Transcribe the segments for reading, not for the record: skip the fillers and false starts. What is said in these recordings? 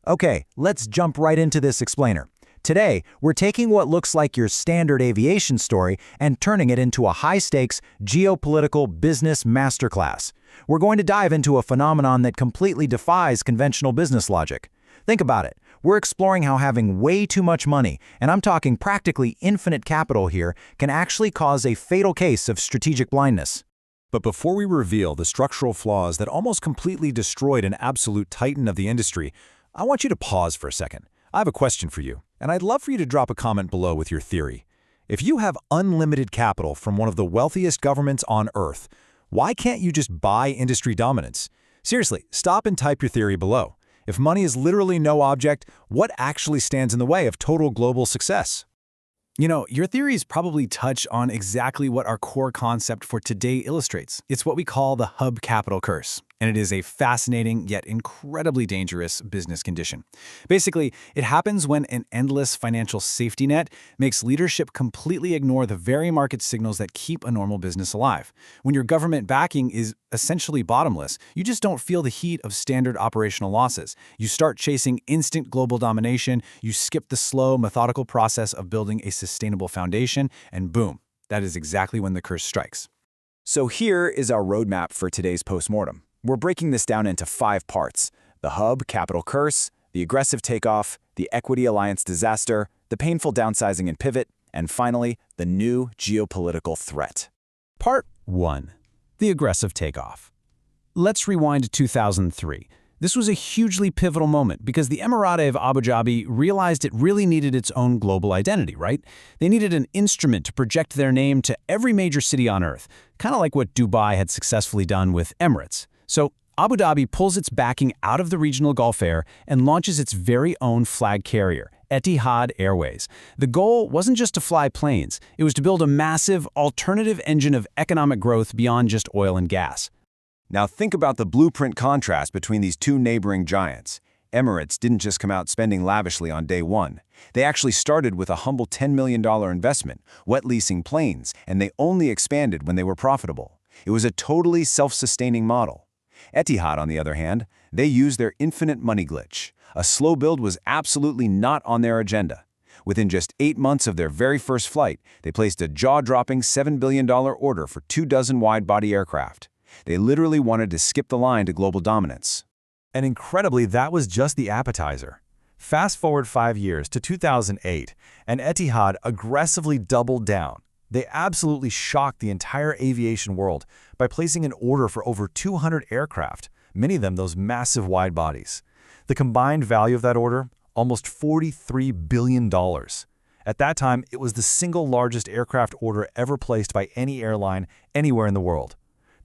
Okay, let's jump right into this explainer. Today, we're taking what looks like your standard aviation story and turning it into a high-stakes, geopolitical business masterclass. We're going to dive into a phenomenon that completely defies conventional business logic. Think about it. We're exploring how having way too much money, and I'm talking practically infinite capital here, can actually cause a fatal case of strategic blindness. But before we reveal the structural flaws that almost completely destroyed an absolute titan of the industry, I want you to pause for a second. I have a question for you, and I'd love for you to drop a comment below with your theory. If you have unlimited capital from one of the wealthiest governments on Earth, why can't you just buy industry dominance? Seriously, stop and type your theory below. If money is literally no object, what actually stands in the way of total global success? You know, your theories probably touch on exactly what our core concept for today illustrates. It's what we call the hub capital curse, and it is a fascinating yet incredibly dangerous business condition. Basically, it happens when an endless financial safety net makes leadership completely ignore the very market signals that keep a normal business alive. When your government backing is essentially bottomless, you just don't feel the heat of standard operational losses. You start chasing instant global domination, you skip the slow, methodical process of building a sustainable foundation, and boom, that is exactly when the curse strikes. So here is our roadmap for today's postmortem. We're breaking this down into 5 parts: the hub capital curse, the aggressive takeoff, the equity alliance disaster, the painful downsizing and pivot, and finally, the new geopolitical threat. Part 1. The aggressive takeoff. Let's rewind to 2003. This was a hugely pivotal moment because the Emirate of Abu Dhabi realized it really needed its own global identity, right? They needed an instrument to project their name to every major city on Earth, kind of like what Dubai had successfully done with Emirates. So Abu Dhabi pulls its backing out of the regional Gulf Air and launches its very own flag carrier, Etihad Airways. The goal wasn't just to fly planes, it was to build a massive, alternative engine of economic growth beyond just oil and gas. Now think about the blueprint contrast between these two neighboring giants. Emirates didn't just come out spending lavishly on day one. They actually started with a humble $10 million investment, wet leasing planes, and they only expanded when they were profitable. It was a totally self-sustaining model. Etihad, on the other hand, they used their infinite money glitch. A slow build was absolutely not on their agenda. Within just 8 months of their very first flight, they placed a jaw-dropping $7 billion order for 24 wide-body aircraft. They literally wanted to skip the line to global dominance. And incredibly, that was just the appetizer. Fast forward 5 years to 2008, and Etihad aggressively doubled down. They absolutely shocked the entire aviation world by placing an order for over 200 aircraft, many of them those massive wide bodies. The combined value of that order, almost $43 billion. At that time, it was the single largest aircraft order ever placed by any airline anywhere in the world.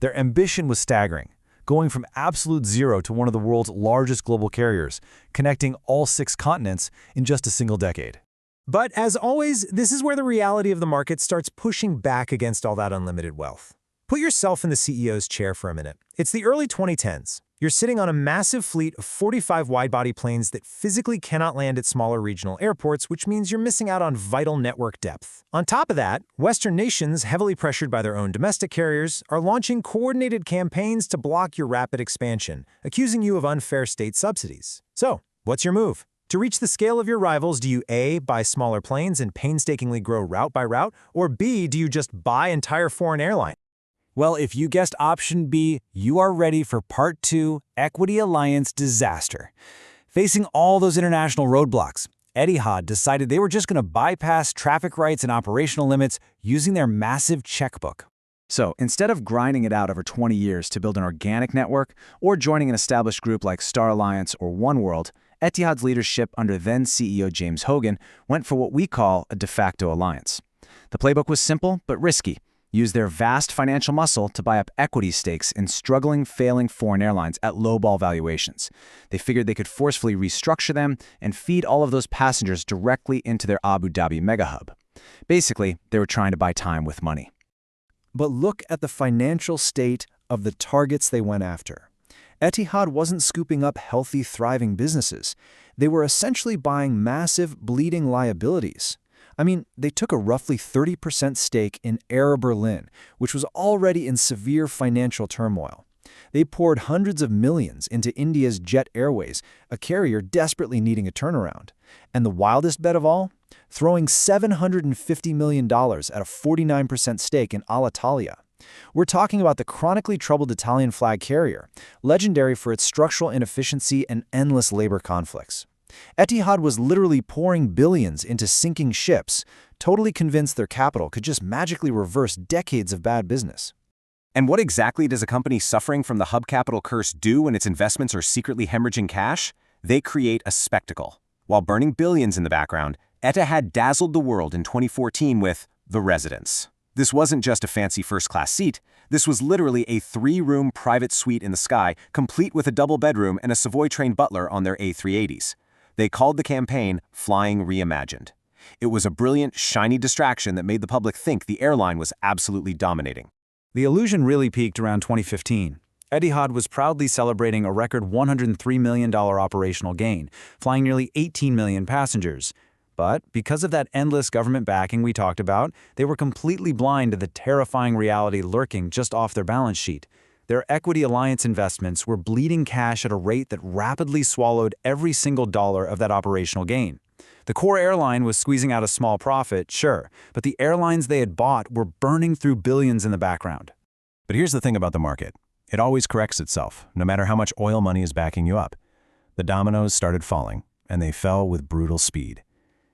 Their ambition was staggering, going from absolute zero to one of the world's largest global carriers, connecting all 6 continents in just a single decade. But as always, this is where the reality of the market starts pushing back against all that unlimited wealth. Put yourself in the CEO's chair for a minute. It's the early 2010s. You're sitting on a massive fleet of 45 wide-body planes that physically cannot land at smaller regional airports, which means you're missing out on vital network depth. On top of that, Western nations, heavily pressured by their own domestic carriers, are launching coordinated campaigns to block your rapid expansion, accusing you of unfair state subsidies. So, what's your move? To reach the scale of your rivals, do you A, buy smaller planes and painstakingly grow route by route, or B, do you just buy entire foreign airline? Well, if you guessed option B, you are ready for part 2, equity alliance disaster. Facing all those international roadblocks, Etihad decided they were just going to bypass traffic rights and operational limits using their massive checkbook. So instead of grinding it out over 20 years to build an organic network or joining an established group like Star Alliance or Oneworld, Etihad's leadership under then CEO James Hogan went for what we call a de facto alliance. The playbook was simple but risky. Use their vast financial muscle to buy up equity stakes in struggling, failing foreign airlines at low-ball valuations. They figured they could forcefully restructure them and feed all of those passengers directly into their Abu Dhabi mega hub. Basically, they were trying to buy time with money. But look at the financial state of the targets they went after. Etihad wasn't scooping up healthy, thriving businesses. They were essentially buying massive, bleeding liabilities. I mean, they took a roughly 30% stake in Air Berlin, which was already in severe financial turmoil. They poured hundreds of millions into India's Jet Airways, a carrier desperately needing a turnaround. And the wildest bet of all? Throwing $750 million at a 49% stake in Alitalia. We're talking about the chronically troubled Italian flag carrier, legendary for its structural inefficiency and endless labor conflicts. Etihad was literally pouring billions into sinking ships, totally convinced their capital could just magically reverse decades of bad business. And what exactly does a company suffering from the hub capital curse do when its investments are secretly hemorrhaging cash? They create a spectacle. While burning billions in the background, Etihad dazzled the world in 2014 with The Residence. This wasn't just a fancy first-class seat. This was literally a 3-room private suite in the sky, complete with a double bedroom and a Savoy-trained butler on their A380s. They called the campaign Flying Reimagined. It was a brilliant, shiny distraction that made the public think the airline was absolutely dominating. The illusion really peaked around 2015. Etihad was proudly celebrating a record $103 million operational gain, flying nearly 18 million passengers. But because of that endless government backing we talked about, they were completely blind to the terrifying reality lurking just off their balance sheet. Their equity alliance investments were bleeding cash at a rate that rapidly swallowed every single dollar of that operational gain. The core airline was squeezing out a small profit, sure, but the airlines they had bought were burning through billions in the background. But here's the thing about the market. It always corrects itself, no matter how much oil money is backing you up. The dominoes started falling, and they fell with brutal speed.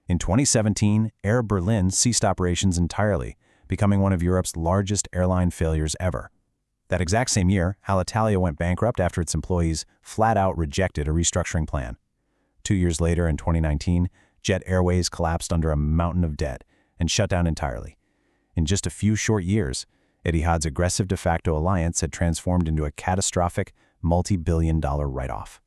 In 2017, Air Berlin ceased operations entirely, becoming one of Europe's largest airline failures ever. That exact same year, Alitalia went bankrupt after its employees flat-out rejected a restructuring plan. 2 years later, in 2019, Jet Airways collapsed under a mountain of debt and shut down entirely. In just a few short years, Etihad's aggressive de facto alliance had transformed into a catastrophic, multi-billion-dollar write-off.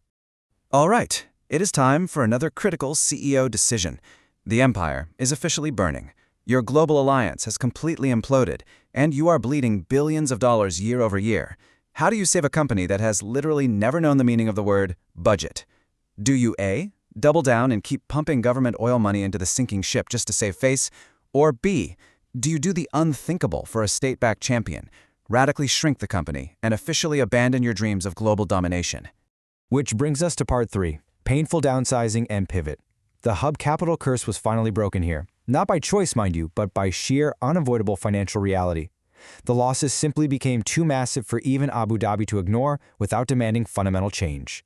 All right, it is time for another critical CEO decision. The empire is officially burning. Your global alliance has completely imploded, and you are bleeding billions of dollars year over year. How do you save a company that has literally never known the meaning of the word budget? Do you A, double down and keep pumping government oil money into the sinking ship just to save face? Or B, do you do the unthinkable for a state-backed champion, radically shrink the company, and officially abandon your dreams of global domination? Which brings us to part 3, painful downsizing and pivot. The hub capital curse was finally broken here. Not by choice, mind you, but by sheer, unavoidable financial reality. The losses simply became too massive for even Abu Dhabi to ignore without demanding fundamental change.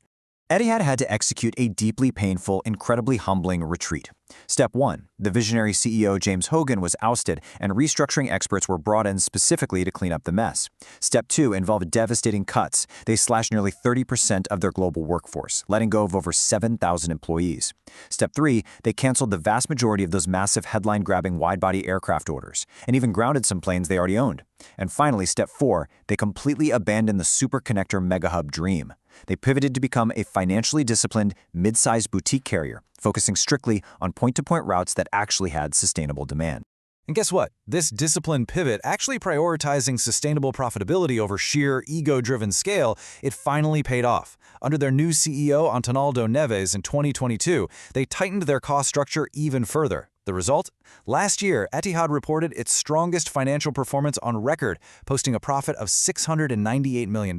Etihad had to execute a deeply painful, incredibly humbling retreat. Step 1. The visionary CEO James Hogan was ousted, and restructuring experts were brought in specifically to clean up the mess. Step 2 involved devastating cuts. They slashed nearly 30% of their global workforce, letting go of over 7,000 employees. Step 3, they canceled the vast majority of those massive headline-grabbing wide-body aircraft orders, and even grounded some planes they already owned. And finally, Step 4, they completely abandoned the superconnector megahub dream. They pivoted to become a financially disciplined, mid-sized boutique carrier, focusing strictly on point-to-point routes that actually had sustainable demand. And guess what? This disciplined pivot, actually prioritizing sustainable profitability over sheer ego-driven scale, it finally paid off. Under their new CEO, Antonaldo Neves, in 2022, they tightened their cost structure even further. The result? Last year, Etihad reported its strongest financial performance on record, posting a profit of $698 million.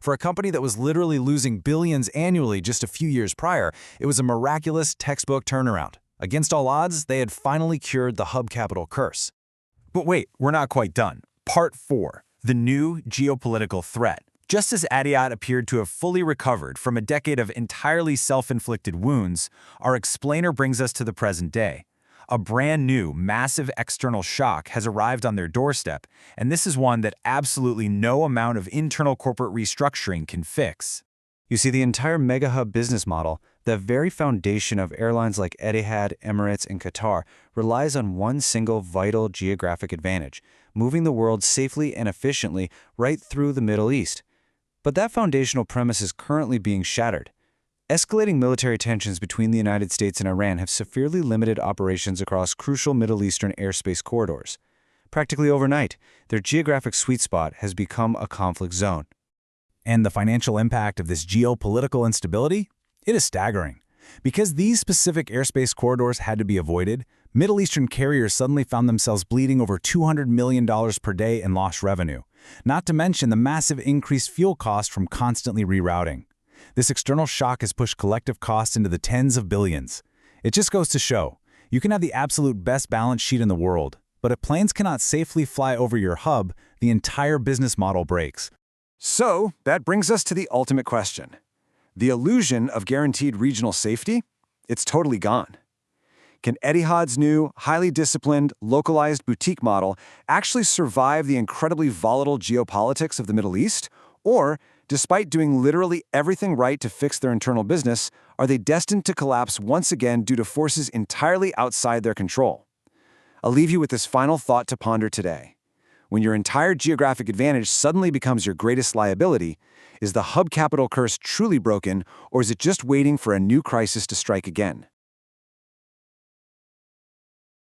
For a company that was literally losing billions annually just a few years prior, it was a miraculous textbook turnaround. Against all odds, they had finally cured the hub capital curse. But wait, we're not quite done. Part 4, the new geopolitical threat. Just as Etihad appeared to have fully recovered from a decade of entirely self-inflicted wounds, our explainer brings us to the present day. A brand new, massive external shock has arrived on their doorstep, and this is one that absolutely no amount of internal corporate restructuring can fix. You see, the entire mega-hub business model, the very foundation of airlines like Etihad, Emirates, and Qatar, relies on one single vital geographic advantage, moving the world safely and efficiently right through the Middle East. But that foundational premise is currently being shattered. Escalating military tensions between the United States and Iran have severely limited operations across crucial Middle Eastern airspace corridors. Practically overnight, their geographic sweet spot has become a conflict zone. And the financial impact of this geopolitical instability? It is staggering. Because these specific airspace corridors had to be avoided, Middle Eastern carriers suddenly found themselves bleeding over $200 million per day in lost revenue. Not to mention the massive increased fuel cost from constantly rerouting. This external shock has pushed collective costs into the tens of billions. It just goes to show, you can have the absolute best balance sheet in the world, but if planes cannot safely fly over your hub, the entire business model breaks. So, that brings us to the ultimate question. The illusion of guaranteed regional safety? It's totally gone. Can Etihad's new, highly disciplined, localized boutique model actually survive the incredibly volatile geopolitics of the Middle East? Or, despite doing literally everything right to fix their internal business, are they destined to collapse once again due to forces entirely outside their control? I'll leave you with this final thought to ponder today. When your entire geographic advantage suddenly becomes your greatest liability, is the hub capital curse truly broken, or is it just waiting for a new crisis to strike again?